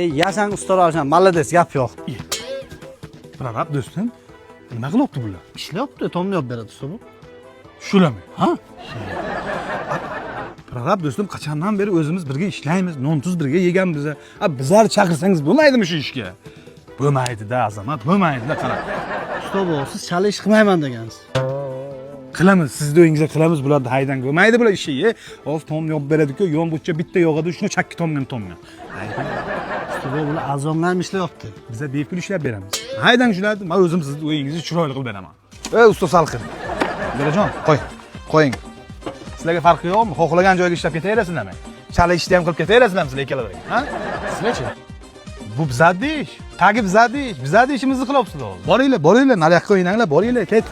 Yasan ustalar malades gap yo'q. Prorab do'stim, nima qilyapti bular? Ishlayapti, tomlab beradi usta bu. Shularmi? Ha? Prorab do'stim, qachondan beri o'zimiz birga ishlaymiz, non tuz birga yeganmiz. Bizlar chaqirsangiz bo'lmaydimi shu ishga? Bo'lmaydi-da, Azamat, bo'lmaydi-da, qara. Usta bu, siz chala ish qilmayman degansiz. Qilamiz, sizni o'yingizga qilamiz, bularni haydan bo'lmaydi bular ishni. Hozir tom yop beradi-ku, yon bo'yicha bitta yo'g'adi, shuni chakki tomgan. Usta bu bular azonlar ishlayapti. Biz bepul ishlab beramiz. Haydan shularni, men o'zim sizni o'yingizni chiroyli qilib beraman. Ey usta Salqin. Berajon, qo'ying. Sizlarga farqi yo'qmi? Xohlagan joyga ishlab ketaverasizlarmi? Chala ishni ham qilib ketaverasizlarmi sizlar ikkalavering, ha? Sizlarchi? Bu bizlarning ish. Tagi bizlarning ish. Bizlarning ishimizni qilyapsizlar hozir. Boringlar, nariyoqqa o'ynanglar, boringlar, ket.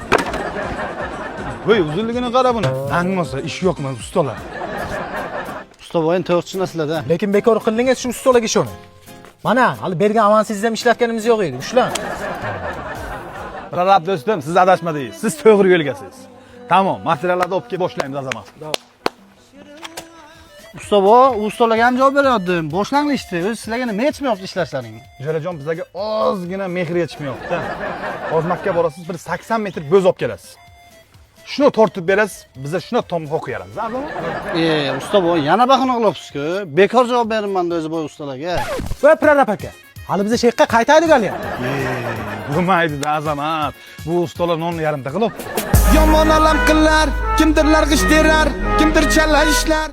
Voy, uzunligini qara buni. Angmasa ish yo'qmi, ustalar? Usta bu endi to'g'risini sizlarda. Lekin bekor qildingiz shu ustalarga ishoning. Mana, hali bergan avansingizni ham ishlatganimiz yo'q edi. Ushlan. Prorab do'stim, siz adashmadingiz. Siz to'g'ri yo'lgasiz. Tamam, materiallarni olib kelib boshlaymiz Azamat. Usta bu, ustalarga ham javob berardim. Boshlang'ishdi. O'zi sizlarga nima yetmayapti ishlashlaring? Jo'rajon, bizlarga ozgina mehr yetishmayapti. Ozmakka borasiz, bir 80 metr bo'z olib kelasiz. Shuni tortib berasiz, biz shuni tomga qo'yamiz. Usta bu, yana bahona qilyapsiz-ku. Bekor javob beraman o'zi bu ustalarga. Voy Prorab aka, hali biz shekka qaytaydik hali. Bo'lmaydi-da, Azamat. Bu ustalar nonni yarimta qilyapti. Yomon alam qilar, kimdirlar g'ish terar, kimdir chala ishlar.